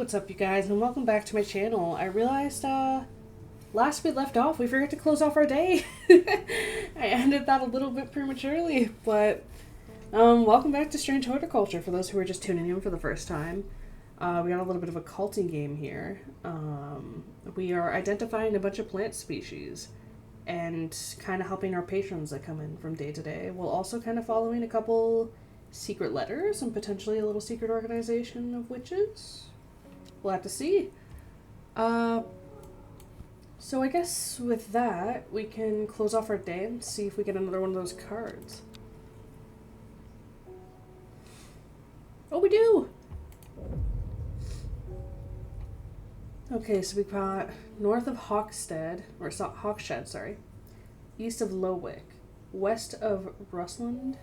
what's up you guys, and welcome back to my channel. I realized, last we left off, we forgot to close off our day. I ended that a little bit prematurely, but, welcome back to Strange Horticulture for those who are just tuning in for the first time. We got a little bit of a culting game here. We are identifying a bunch of plant species and kind of helping our patrons that come in from day to day, while also kind of following a couple secret letters and potentially a little secret organization of witches. We'll have to see. So I guess with that, we can close off our day and see if we get another one of those cards. Oh, we do! Okay, so we got north of Hawksted, or it's not Hawkshed, sorry. East of Lowick, west of Rusland,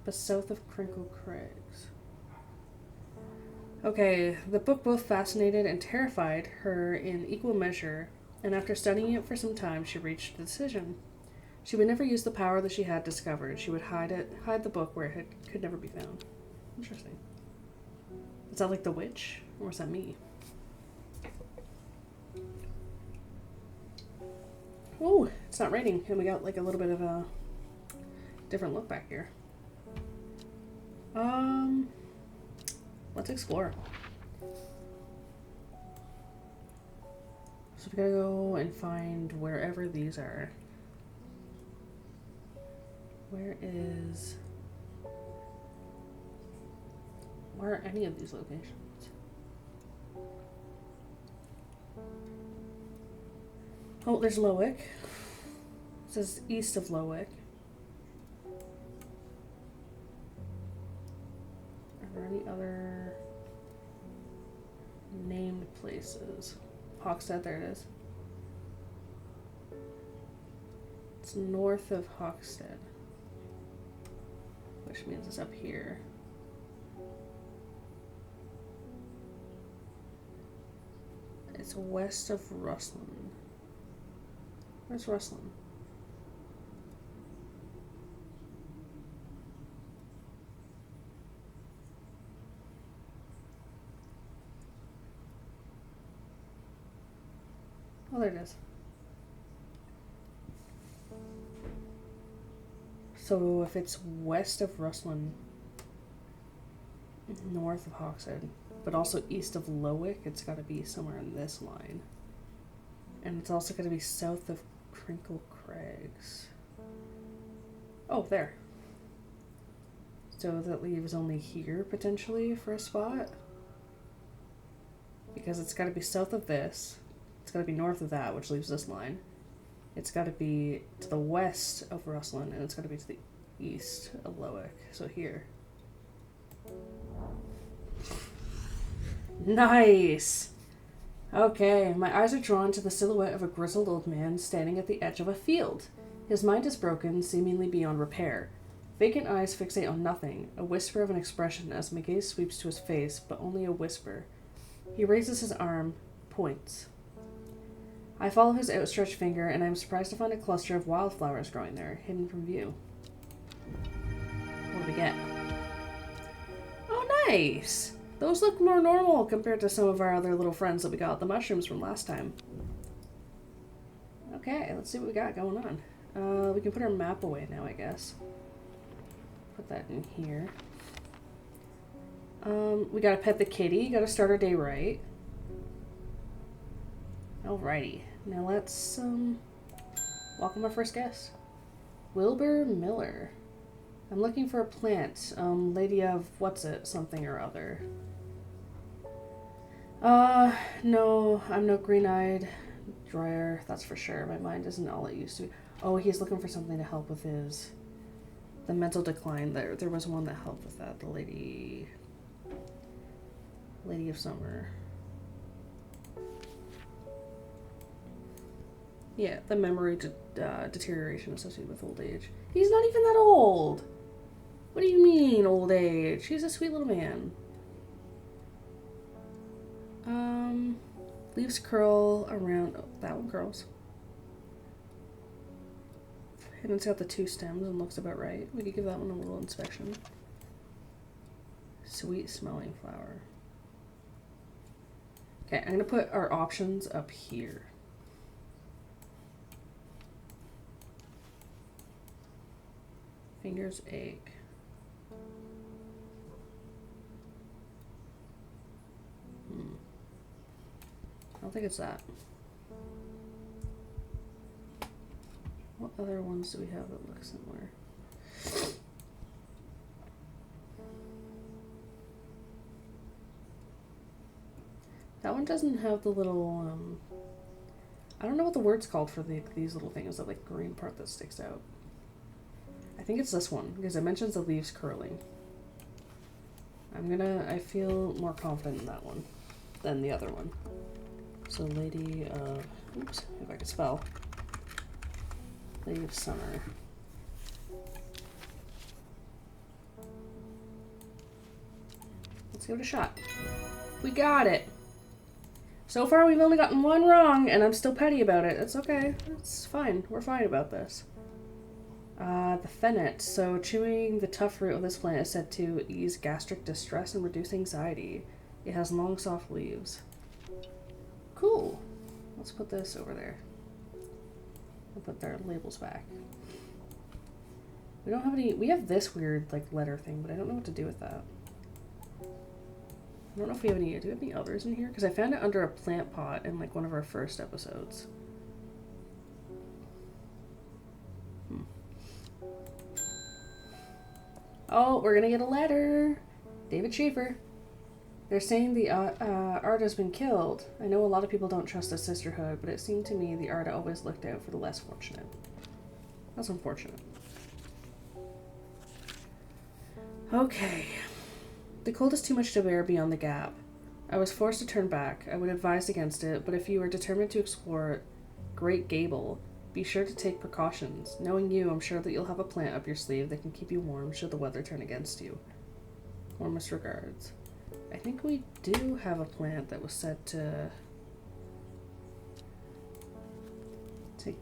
but south of Crinkle Craigs. Okay, the book both fascinated and terrified her in equal measure, and after studying it for some time, she reached a decision. She would never use the power that she had discovered. She would hide the book where it could never be found. Interesting. Is that like the witch, or was that me? Oh, it's not raining, and we got like a little bit of a different look back here. Let's explore. So we gotta go and find wherever these are. Where are any of these locations? Oh, there's Lowick. It says east of Lowick. Are there any other named places? Hawksted, there it is. It's north of Hawksted, which means it's up here. It's west of Rusland. Where's Rusland? Oh, there it is. So if it's west of Rusland, north of Hawkshead, but also east of Lowick, it's got to be somewhere in this line. And it's also going to be south of Crinkle Craigs. Oh, there. So that leaves only here, potentially, for a spot. Because it's got to be south of this. It's got to be north of that, which leaves this line. It's got to be to the west of Rusland, and it's got to be to the east of Lowick. So here. Nice! Okay, my eyes are drawn to the silhouette of a grizzled old man standing at the edge of a field. His mind is broken, seemingly beyond repair. Vacant eyes fixate on nothing, a whisper of an expression as my gaze sweeps to his face, but only a whisper. He raises his arm, points. I follow his outstretched finger, and I am surprised to find a cluster of wildflowers growing there, hidden from view. What do we get? Oh, nice! Those look more normal compared to some of our other little friends that we got, the mushrooms from last time. Okay, let's see what we got going on. We can put our map away now, I guess. Put that in here. We gotta pet the kitty, gotta start our day right. Alrighty, now let's, welcome our first guest. Wilbur Miller. I'm looking for a plant, lady of what's it, something or other. No, I'm no green-eyed dryer, that's for sure. My mind isn't all it used to be. Oh, he's looking for something to help with the mental decline. There was one that helped with that, the lady of summer. Yeah, the memory deterioration associated with old age. He's not even that old! What do you mean, old age? He's a sweet little man. Leaves curl around... Oh, that one curls. And it's got the two stems and looks about right. We could give that one a little inspection. Sweet smelling flower. Okay, I'm gonna put our options up here. Fingers egg. I don't think it's that. What other ones do we have that look similar? That one doesn't have the little, I don't know what the word's called for these little things, that like green part that sticks out. I think it's this one, because it mentions the leaves curling. I feel more confident in that one than the other one. So Lady of, oops, if I could spell. Lady of Summer. Let's give it a shot. We got it! So far we've only gotten one wrong, and I'm still petty about it. It's okay. It's fine. We're fine about this. The fennet. So chewing the tough root of this plant is said to ease gastric distress and reduce anxiety. It has long, soft leaves. Cool. Let's put this over there. We'll put their labels back. We don't have any... We have this weird, like, letter thing, but I don't know what to do with that. I don't know if we have any... Do we have any others in here? Because I found it under a plant pot in, like, one of our first episodes. Oh, we're gonna get a letter. David Schaefer. They're saying the Arda's been killed. I know a lot of people don't trust the sisterhood, but it seemed to me the Arda always looked out for the less fortunate. That's unfortunate. Okay. The cold is too much to bear beyond the gap. I was forced to turn back. I would advise against it, but if you are determined to explore Great Gable, be sure to take precautions. Knowing you, I'm sure that you'll have a plant up your sleeve that can keep you warm should the weather turn against you. Warmest regards. I think we do have a plant that was said to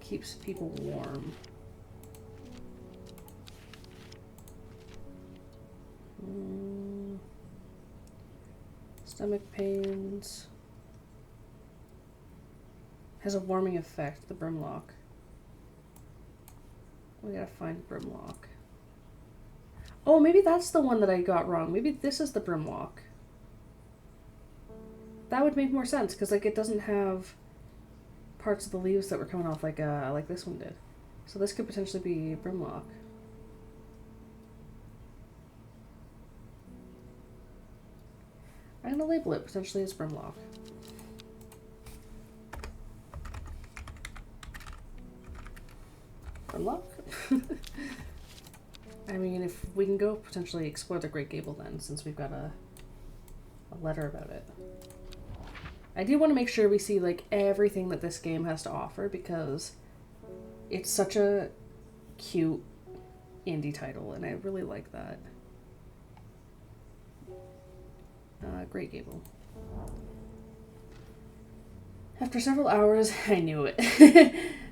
keeps people warm. Stomach pains. Has a warming effect, the brimlock. We gotta find brimlock. Oh, maybe that's the one that I got wrong. Maybe this is the brimlock. That would make more sense, because like it doesn't have parts of the leaves that were coming off like this one did. So this could potentially be brimlock. I'm gonna label it potentially as brimlock. Brimlock? I mean, if we can go potentially explore the Great Gable then, since we've got a letter about it. I do want to make sure we see like everything that this game has to offer, because it's such a cute indie title and I really like that. Great Gable. After several hours, I knew it,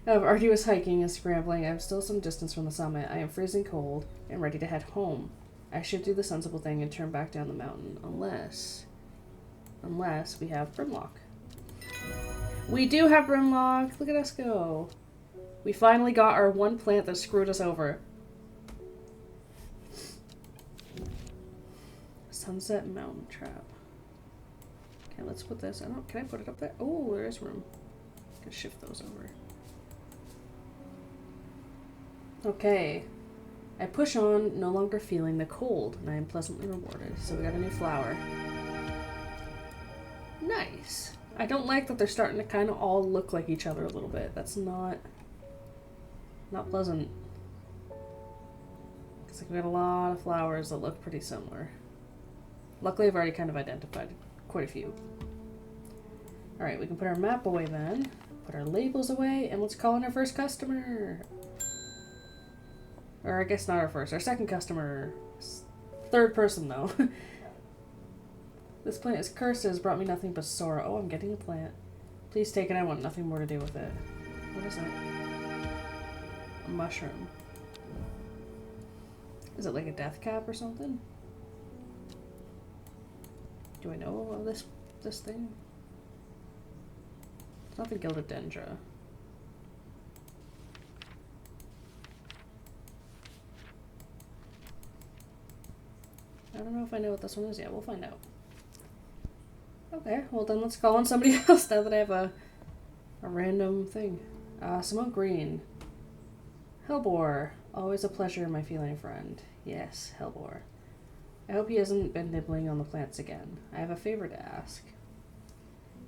of arduous hiking and scrambling, I'm still some distance from the summit. I am freezing cold and ready to head home. I should do the sensible thing and turn back down the mountain, unless we have brimlock. We do have brimlock! Look at us go! We finally got our one plant that screwed us over. Sunset Mountain Trap. Okay, let's put this. Can I put it up there? Oh, there is room. I can shift those over. Okay. I push on, no longer feeling the cold, and I am pleasantly rewarded. So we got a new flower. Nice. I don't like that they're starting to kind of all look like each other a little bit. That's not pleasant. Because like, we got a lot of flowers that look pretty similar. Luckily, I've already kind of identified quite a few. Alright, we can put our map away then. Put our labels away, and let's call in our first customer. Or I guess not our first, our second customer. Third person, though. This plant is cursed. It has brought me nothing but sorrow. Oh, I'm getting a plant. Please take it. I want nothing more to do with it. What is it? A mushroom. Is it like a death cap or something? Do I know of this thing? not the gilded dendra. I don't know if I know what this one is yet. We'll find out. Okay, well then let's call on somebody else now that I have a random thing. Simone Green. Hellbore. Always a pleasure, my feline friend. Yes, Hellbore. I hope he hasn't been nibbling on the plants again. I have a favor to ask.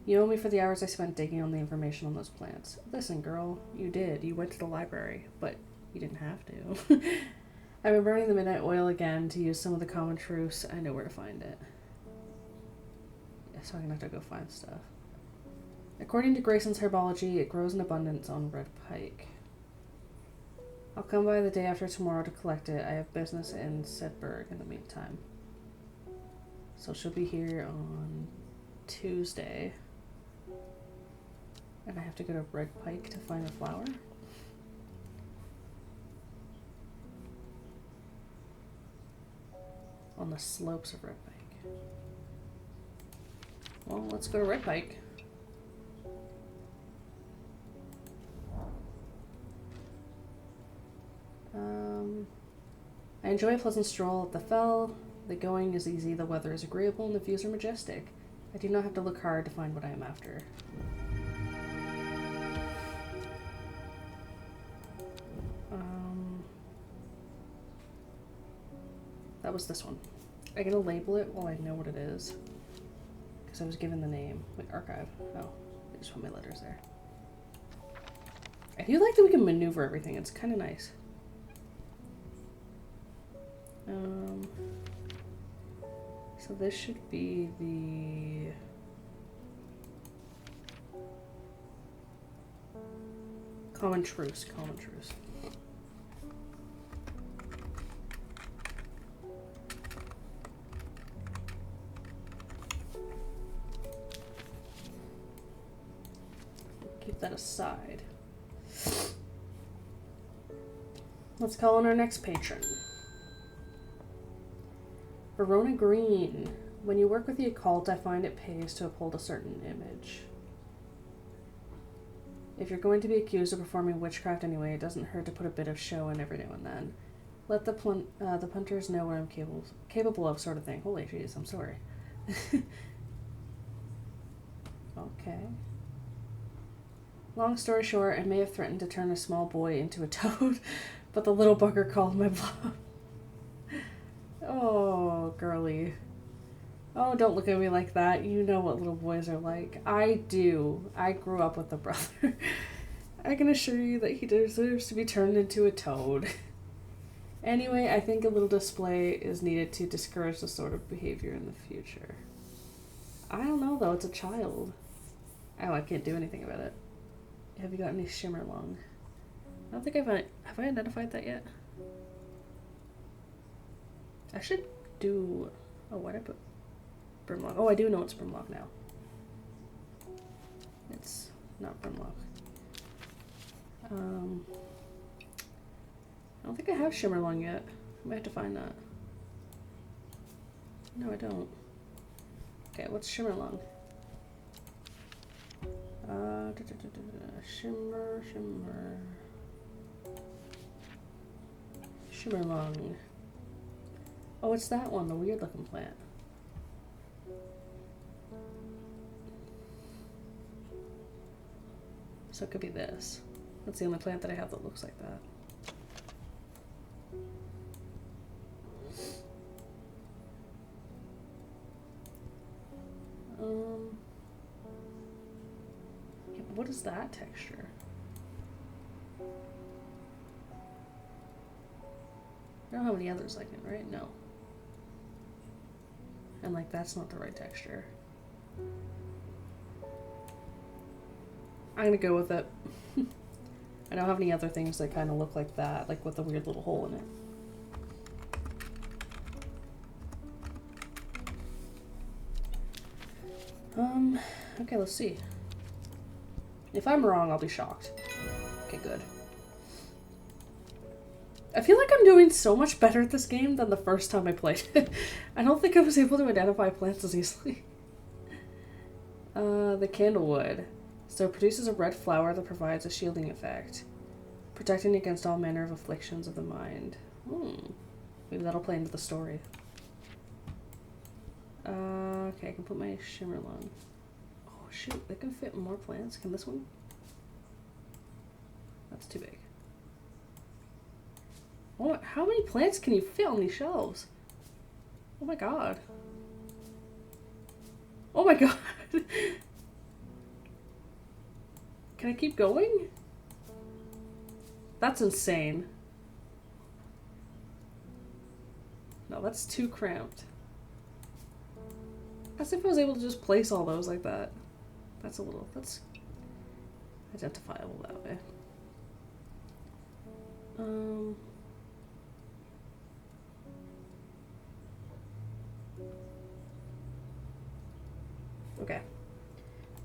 You owe me for the hours I spent digging on the information on those plants. Listen, girl, you did. You went to the library, but you didn't have to. I've been burning the midnight oil again to use some of the common truths. I know where to find it. So I'm gonna have to go find stuff. According to Grayson's herbology, it grows in abundance on red pike. I'll come by the day after tomorrow to collect it. I have business in Sedberg in the meantime. So she'll be here on Tuesday. And I have to go to red pike to find a flower. On the slopes of red pike. Well, let's go to red pike. I enjoy a pleasant stroll up the fell. The going is easy, the weather is agreeable, and the views are majestic. I do not have to look hard to find what I am after. That was this one. I'm gonna label it while I know what it is. Because I was given the name. Wait, archive. Oh, I just put my letters there. I do like that we can maneuver everything. It's kind of nice. So this should be the... Common truce, common truce. Keep that aside. Let's call on our next patron. Verona Green. When you work with the occult, I find it pays to uphold a certain image. If you're going to be accused of performing witchcraft anyway, it doesn't hurt to put a bit of show in every now and then. Let the punters know what I'm capable of, sort of thing. Holy jeez, I'm sorry. Okay. Long story short, I may have threatened to turn a small boy into a toad, but the little bugger called my bluff. Oh, girly. Oh, don't look at me like that. You know what little boys are like. I do. I grew up with a brother. I can assure you that he deserves to be turned into a toad. Anyway, I think a little display is needed to discourage this sort of behavior in the future. I don't know, though. It's a child. Oh, I can't do anything about it. Have you got any Shimmerlung? I don't think have I identified that yet? I should do... Oh, why'd I put Brimlock? Oh, I do know it's Brimlock now. It's not Brimlock. I don't think I have Shimmerlung yet. I might have to find that. No, I don't. Okay, what's Shimmerlung? Shimmerlung. Oh, it's that one, the weird looking plant. So it could be this. That's the only plant that I have that looks like that. Yeah, but what is that texture? I don't have any others like it, right? No. And like that's not the right texture. I'm gonna go with it. I don't have any other things that kind of look like that, like with a weird little hole in it. Okay, let's see. If I'm wrong, I'll be shocked. Okay, good. I feel like I'm doing so much better at this game than the first time I played it. I don't think I was able to identify plants as easily. The candlewood. So it produces a red flower that provides a shielding effect, protecting against all manner of afflictions of the mind. Maybe that'll play into the story. Okay, I can put my shimmer on. Oh shoot, they can fit more plants. Can this one? That's too big. Oh, how many plants can you fit on these shelves? Oh my god. Oh my god. Can I keep going? That's insane. No, that's too cramped. As if I was able to just place all those like that. That's identifiable that way. Okay.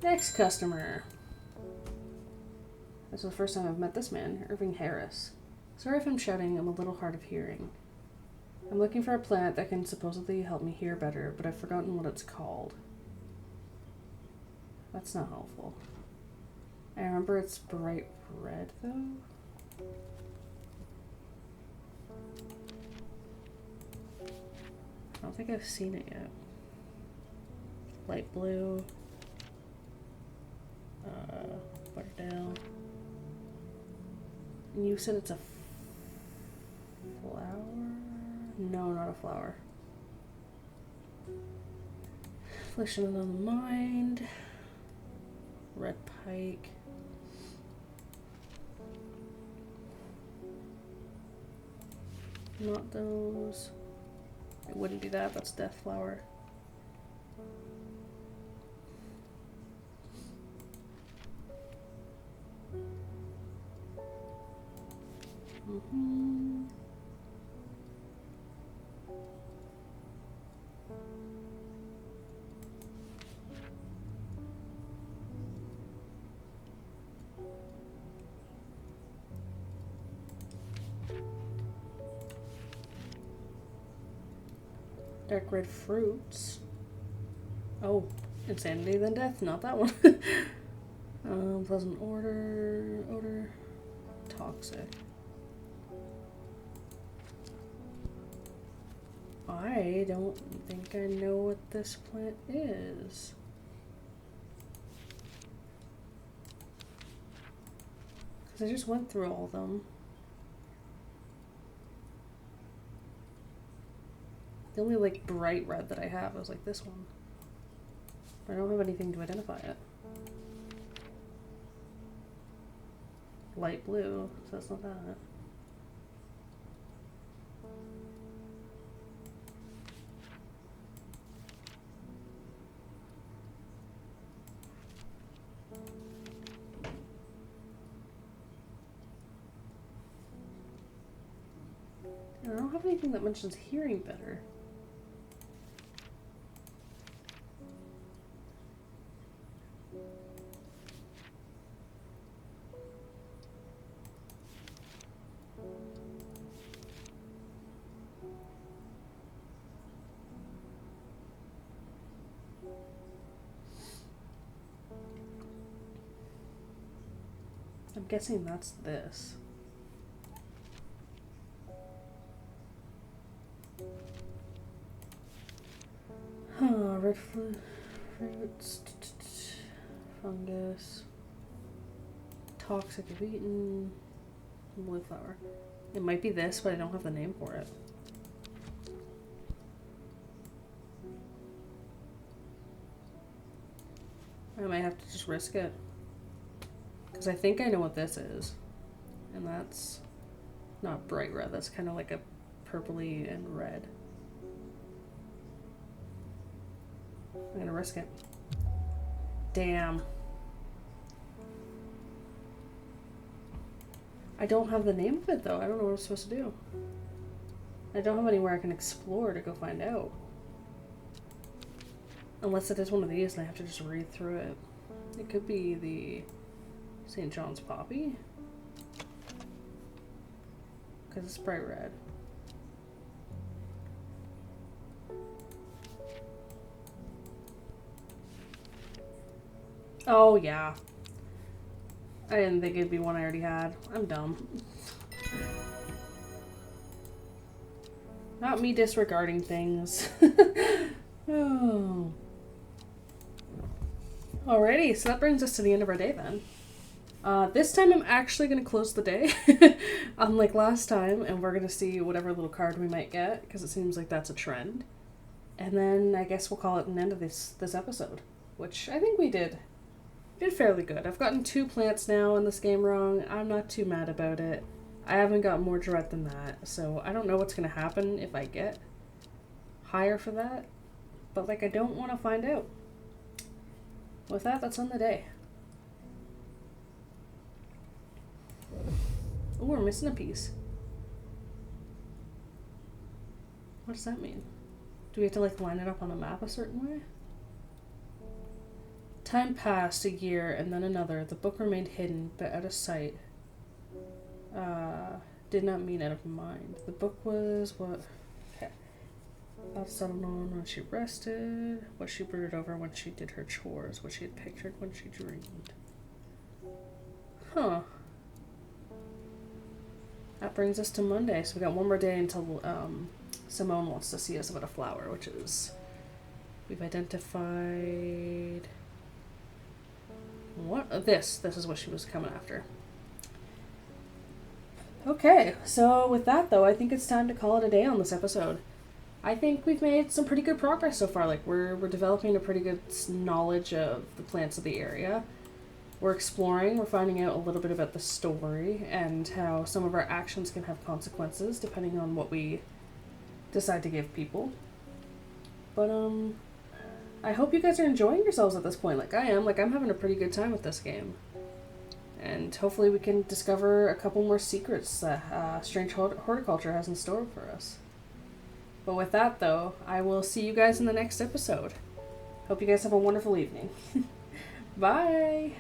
Next customer. This is the first time I've met this man, Irving Harris. Sorry if I'm shouting, I'm a little hard of hearing. I'm looking for a plant that can supposedly help me hear better, but I've forgotten what it's called. That's not helpful. I remember it's bright red, though. I don't think I've seen it yet. Light blue. Butterdale. And you said it's a flower? No, not a flower. Affliction of the mind. Red pike. Not those. It wouldn't be that, that's death flower. Dark red fruits. Oh, insanity then death, not that one. Pleasant odor, toxic. I don't think I know what this plant is. Because I just went through all of them. The only like bright red that I have is like this one. But I don't have anything to identify it. Light blue, so that's not that. And I don't have anything that mentions hearing better. I'm guessing that's this. Red fruits, fungus, toxic if eaten, blue flower. It might be this, but I don't have the name for it. I might have to just risk it. Because I think I know what this is. And that's not bright red, that's kind of like a purpley and red. I'm gonna risk it. Damn. I don't have the name of it though. I don't know what I'm supposed to do. I don't have anywhere I can explore to go find out. Unless it is one of these and I have to just read through it. It could be the St. John's poppy. Because it's bright red. Oh yeah. I didn't think it'd be one I already had. I'm dumb. Not me disregarding things. Oh. Alrighty, so that brings us to the end of our day then. This time I'm actually going to close the day, unlike last time, and we're going to see whatever little card we might get, because it seems like that's a trend. And then I guess we'll call it an end of this episode, which I think we did fairly good. I've gotten 2 plants now in this game wrong. I'm not too mad about it. I haven't got more dread than that, so I don't know what's going to happen if I get higher for that, but like I don't want to find out. With that, that's on the day. Oh, we're missing a piece. What does that mean? Do we have to like line it up on the map a certain way? Time passed, a year, and then another. The book remained hidden, but out of sight. Did not mean out of mind. The book was what? Okay. Thoughts settled on when she rested, what she brooded over when she did her chores, what she had pictured when she dreamed. Huh. That brings us to Monday, so we got one more day until Simone wants to see us about a flower, which is... We've identified... What? This is what she was coming after. Okay, so with that though, I think it's time to call it a day on this episode. I think we've made some pretty good progress so far. Like, we're developing a pretty good knowledge of the plants of the area. We're exploring, we're finding out a little bit about the story and how some of our actions can have consequences depending on what we decide to give people. But, I hope you guys are enjoying yourselves at this point, like I am. Like, I'm having a pretty good time with this game. And hopefully we can discover a couple more secrets that Strange Horticulture has in store for us. But with that, though, I will see you guys in the next episode. Hope you guys have a wonderful evening. Bye!